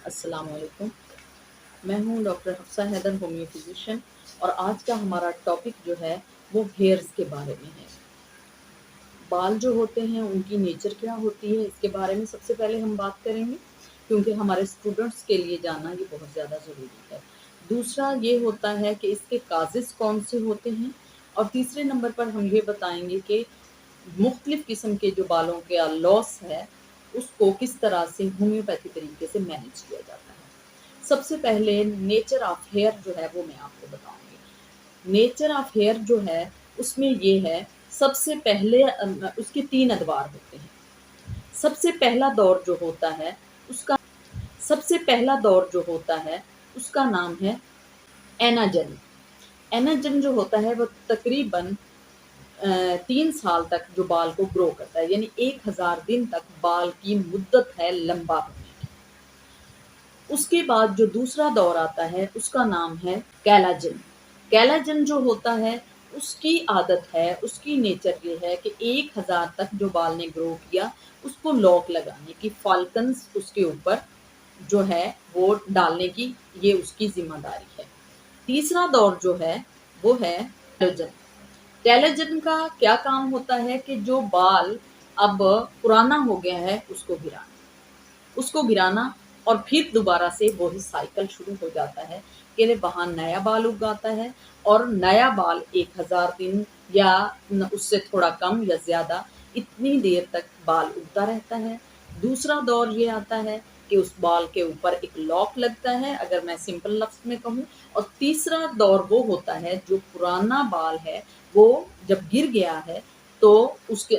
अस्सलाम वालेकुम। मैं हूँ doctor Hafsa Haider, homeo physician. और आज का हमारा टॉपिक जो है वो हेयर्स के बारे में है। बाल जो होते हैं उनकी नेचर क्या होती है, इसके बारे में सबसे पहले हम बात करेंगे, क्योंकि हमारे स्टूडेंट्स के लिए जानना ये बहुत ज़्यादा ज़रूरी है। दूसरा ये होता है कि इसके काजेज़ कौन से होते हैं, और तीसरे नंबर पर हम ये बताएंगे कि मुख्तलिफ़ किस्म के जो बालों का लॉस है, उसको किस तरह से होम्योपैथी तरीके से मैनेज किया जाता है। सबसे पहले नेचर ऑफ हेयर जो है वो मैं आपको बताऊँगी। नेचर ऑफ हेयर जो है उसमें ये है, सबसे पहले उसके 3 अदवार होते हैं। सबसे पहला दौर जो होता है उसका सबसे पहला दौर जो होता है उसका नाम है एनाजन। एनाजन जो होता है वो तकरीबन 3 साल तक जो बाल को ग्रो करता है, यानी 1000 दिन तक बाल की मुद्दत है लंबा होने की। उसके बाद जो दूसरा दौर आता है उसका नाम है कैलाजन। कैलाजन जो होता है उसकी आदत है, उसकी नेचर ये है कि 1000 तक जो बाल ने ग्रो किया उसको लॉक लगाने की, फाल्कन्स उसके ऊपर जो है वो डालने की, ये उसकी ज़िम्मेदारी है। तीसरा दौर जो है वो है टेलोजन। टेलोजन का क्या काम होता है कि जो बाल अब पुराना हो गया है उसको गिराना और फिर दोबारा से वही साइकिल शुरू हो जाता है कि वहाँ नया बाल उग आता है, और नया बाल 1000 दिन या उससे थोड़ा कम या ज़्यादा इतनी देर तक बाल उगता रहता है। दूसरा दौर ये आता है कि उस बाल के ऊपर एक लॉक लगता है, अगर मैं सिंपल लफ्ज़ में कहूँ। और तीसरा दौर वो होता है जो पुराना बाल है वो जब गिर गया है तो उसके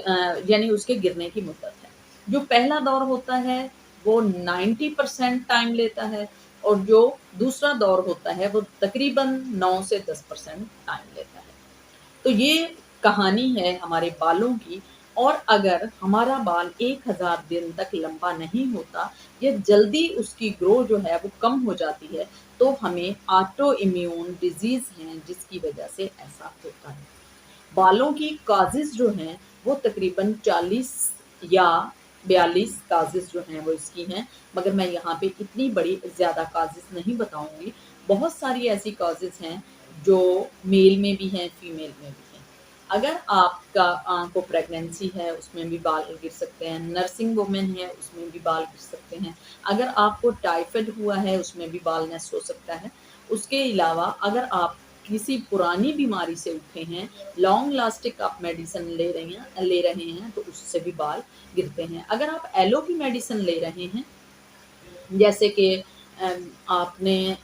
यानी उसके गिरने की मुद्दत है। जो पहला दौर होता है वो 90% टाइम लेता है, और जो दूसरा दौर होता है वो तकरीबन 9 से 10% टाइम लेता है। तो ये कहानी है हमारे बालों की। और अगर हमारा बाल 1000 दिन तक लंबा नहीं होता या जल्दी उसकी ग्रो जो है वो कम हो जाती है, तो हमें ऑटो इम्यून डिजीज़ हैं जिसकी वजह से ऐसा होता है। बालों की काज़ेज़ जो हैं वो तकरीबन 40 या 42 काज़ेज़ जो हैं वो इसकी हैं, मगर मैं यहाँ पे इतनी बड़ी ज़्यादा काज़ेज़ नहीं बताऊँगी। बहुत सारी ऐसी काज़ेज़ हैं जो मेल में भी हैं, फीमेल में भी हैं। अगर आपका को प्रेगनेंसी है उसमें भी बाल गिर सकते हैं, नर्सिंग वुमेन है उसमें भी बाल गिर सकते हैं, अगर आपको टाइफाइड हुआ है उसमें भी बालनेस हो सकता है। उसके अलावा अगर आप किसी पुरानी बीमारी से उठे हैं, लॉन्ग लास्टिक आप मेडिसिन ले रहे हैं तो उससे भी बाल गिरते हैं। अगर आप एलो की मेडिसिन ले रहे हैं, जैसे कि आपने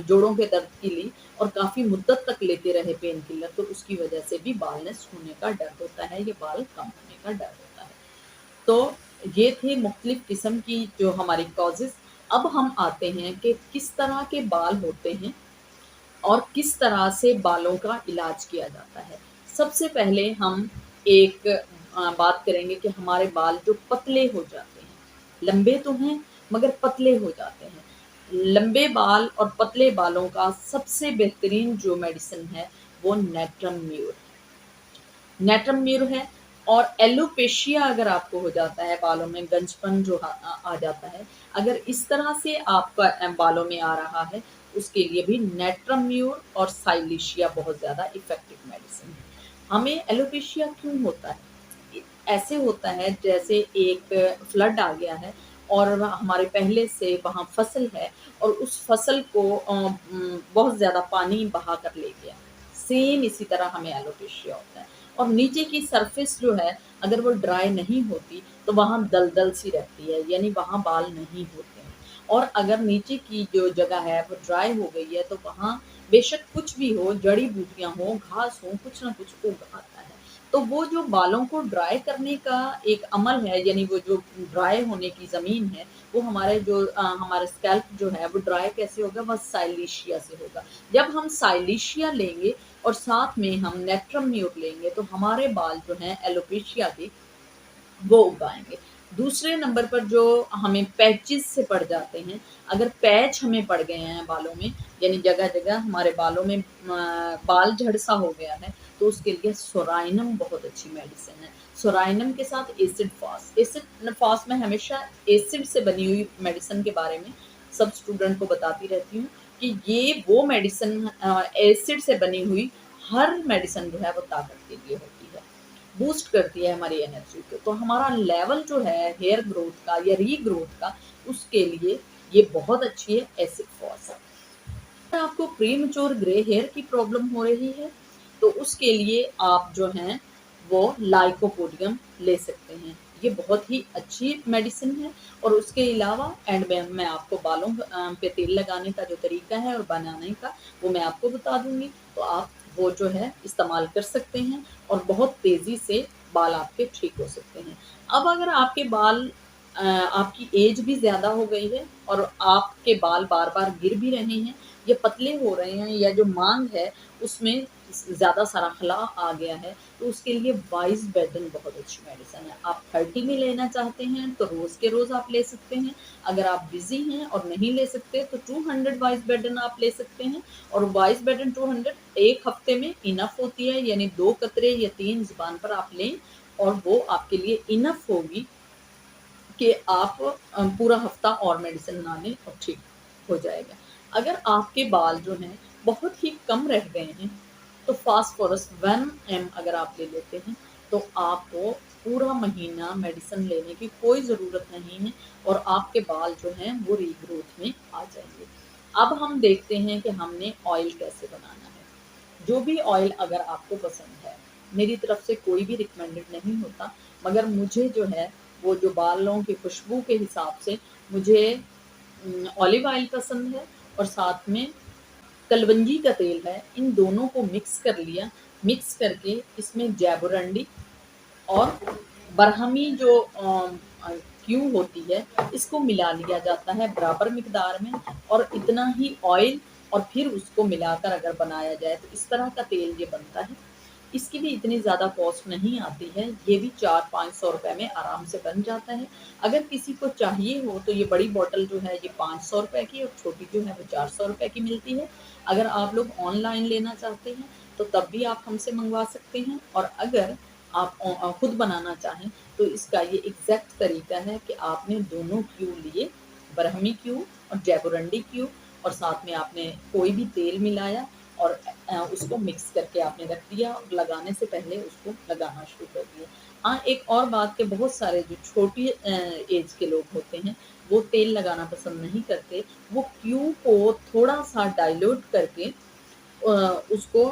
जोड़ों के दर्द की ली और काफ़ी मुद्दत तक लेते रहे पेन किलर, तो उसकी वजह से भी बालनेस होने का डर होता है, ये बाल कम होने का डर होता है। तो ये थे मुख्तलिफ़ किस्म की जो हमारी कॉजेज़। अब हम आते हैं कि किस तरह के बाल होते हैं और किस तरह से बालों का इलाज किया जाता है। सबसे पहले हम एक बात करेंगे कि हमारे बाल जो पतले हो जाते हैं, लंबे तो हैं मगर पतले हो जाते हैं। लंबे बाल और पतले बालों का सबसे बेहतरीन जो मेडिसिन है वो नेट्रम म्यूर है। नेट्रम म्यूर है। और एलोपेशिया अगर आपको हो जाता है, बालों में गंजपन जो आ जाता है, अगर इस तरह से आपका बालों में आ रहा है, उसके लिए भी नेट्रम म्यूर और साइलिशिया बहुत ज़्यादा इफ़ेक्टिव मेडिसिन है। हमें एलोपेशिया क्यों होता है? ऐसे होता है जैसे एक फ्लड आ गया है और हमारे पहले से वहाँ फसल है, और उस फसल को बहुत ज़्यादा पानी बहा कर ले गया। सेम इसी तरह हमें एलोपेशिया होता है। और नीचे की सरफेस जो है अगर वो ड्राई नहीं होती तो वहाँ दलदल सी रहती है, यानी वहाँ बाल नहीं होते हैं। और अगर नीचे की जो जगह है वो ड्राई हो गई है तो वहाँ बेशक कुछ भी हो, जड़ी बूटियाँ हों, घास हो, कुछ ना कुछ उग आता है। तो वो जो बालों को ड्राई करने का एक अमल है, यानी वो जो ड्राई होने की ज़मीन है, वो हमारा स्कैल्प जो है वो ड्राई कैसे होगा? वो साइलिशिया से होगा। जब हम साइलिशिया लेंगे और साथ में हम नेट्रम म्यूर लेंगे तो हमारे बाल जो हैं एलोपेशिया के वो उगाएँगे। दूसरे नंबर पर जो हमें पैचेज़ से पड़ जाते हैं, अगर पैच हमें पड़ गए हैं बालों में, यानी जगह-जगह हमारे बालों में बाल झड़ सा हो गया है, तो उसके लिए सोराइनम बहुत अच्छी मेडिसिन है। सोराइनम के साथ एसिड फास्ट। एसिड फास्ट में हमेशा एसिड से बनी हुई मेडिसिन के बारे में सब स्टूडेंट को बताती रहती हूँ कि ये वो मेडिसिन एसिड से बनी हुई हर मेडिसिन जो है वो ताकत के लिए होती है, बूस्ट करती है हमारी एनर्जी को। तो हमारा लेवल जो है हेयर ग्रोथ का या रीग्रोथ का, उसके लिए ये बहुत अच्छी है एसिड फास्ट। अगर आपको प्रीमेच्योर ग्रे हेयर की प्रॉब्लम हो रही है तो उसके लिए आप जो हैं वो लाइकोपोडियम ले सकते हैं। ये बहुत ही अच्छी मेडिसिन है। और उसके अलावा एंड में मैं आपको बालों पे तेल लगाने का जो तरीका है और बनाने का वो मैं आपको बता दूंगी, तो आप वो जो है इस्तेमाल कर सकते हैं और बहुत तेज़ी से बाल आपके ठीक हो सकते हैं। अब अगर आपके बाल आपकी एज भी ज़्यादा हो गई है और आपके बाल बार-बार गिर भी रहे हैं या पतले हो रहे हैं या जो मांग है उसमें ज़्यादा सारा खला आ गया है, तो उसके लिए वाइस बेडन बहुत अच्छी मेडिसिन है। आप 30 में लेना चाहते हैं तो रोज़ के रोज़ आप ले सकते हैं। अगर आप बिज़ी हैं और नहीं ले सकते तो 200 वाइस बेडन आप ले सकते हैं। और वाइस बेडन 200 एक हफ्ते में इनफ होती है, यानी 2 कतरे या 3 ज़ुबान पर आप लें और वो आपके लिए इनफ होगी कि आप पूरा हफ्ता और मेडिसिन ना लें और ठीक हो जाएगा। अगर आपके बाल जो हैं बहुत ही कम रह गए हैं तो फास्फोरस 1 एम अगर आप ले लेते हैं तो आपको पूरा महीना मेडिसिन लेने की कोई ज़रूरत नहीं है और आपके बाल जो हैं वो रीग्रोथ में आ जाएंगे। अब हम देखते हैं कि हमने ऑयल कैसे बनाना है। जो भी ऑयल अगर आपको पसंद है, मेरी तरफ से कोई भी रिकमेंडेड नहीं होता, मगर मुझे जो है वो जो बालों की खुशबू के हिसाब से मुझे ऑलिव ऑयल पसंद है और साथ में कलवंजी का तेल है। इन दोनों को मिक्स कर लिया, मिक्स करके इसमें जैबोरंडी और बरहमी जो क्यू होती है इसको मिला लिया जाता है बराबर मिकदार में, और इतना ही ऑयल, और फिर उसको मिलाकर अगर बनाया जाए तो इस तरह का तेल ये बनता है। इसकी भी इतनी ज़्यादा कॉस्ट नहीं आती है, ये भी 400-500 रुपए में आराम से बन जाता है। अगर किसी को चाहिए हो तो ये बड़ी बॉटल जो है ये 500 रुपए की और छोटी जो है वो 400 रुपए की मिलती है। अगर आप लोग ऑनलाइन लेना चाहते हैं तो तब भी आप हमसे मंगवा सकते हैं, और अगर आप खुद बनाना चाहें तो इसका ये एग्जैक्ट तरीका है कि आपने दोनों क्यू लिए, बरहमी क्यू और जैबोरंडी क्यू, और साथ में आपने कोई भी तेल मिलाया और उसको मिक्स करके आपने रख दिया और लगाने से पहले उसको लगाना शुरू कर दिया। हाँ, एक और बात कि बहुत सारे जो छोटी एज के लोग होते हैं वो तेल लगाना पसंद नहीं करते, वो क्यू को थोड़ा सा डाइल्यूट करके उसको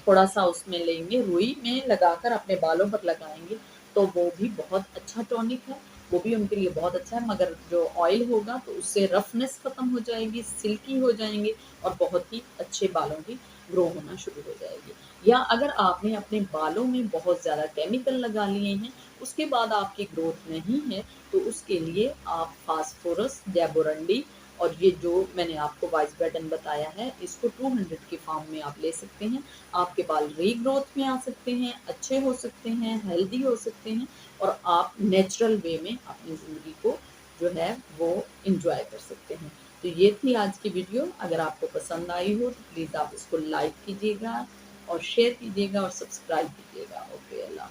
थोड़ा-सा उसमें लेंगे, रुई में लगाकर अपने बालों पर लगाएँगे, तो वो भी बहुत अच्छा टॉनिक है, वो भी उनके लिए बहुत अच्छा है। मगर जो ऑयल होगा तो उससे रफनेस खत्म हो जाएगी, सिल्की हो जाएँगे और बहुत ही अच्छे बालों की ग्रो होना शुरू हो जाएगी। या अगर आपने अपने बालों में बहुत ज़्यादा केमिकल लगा लिए हैं, उसके बाद आपकी ग्रोथ नहीं है, तो उसके लिए आप फास्फोरस, जैबोरंडी और ये जो मैंने आपको वाइस बटन बताया है इसको 200 के फॉर्म में आप ले सकते हैं। आपके बाल रीग्रोथ में आ सकते हैं, अच्छे हो सकते हैं, हेल्दी हो सकते हैं और आप नेचुरल वे में अपनी ज़िंदगी को जो है वो एंजॉय कर सकते हैं। तो ये थी आज की वीडियो। अगर आपको पसंद आई हो तो प्लीज़ आप इसको लाइक कीजिएगा और शेयर कीजिएगा और सब्सक्राइब कीजिएगा। ओके, अल्लाह।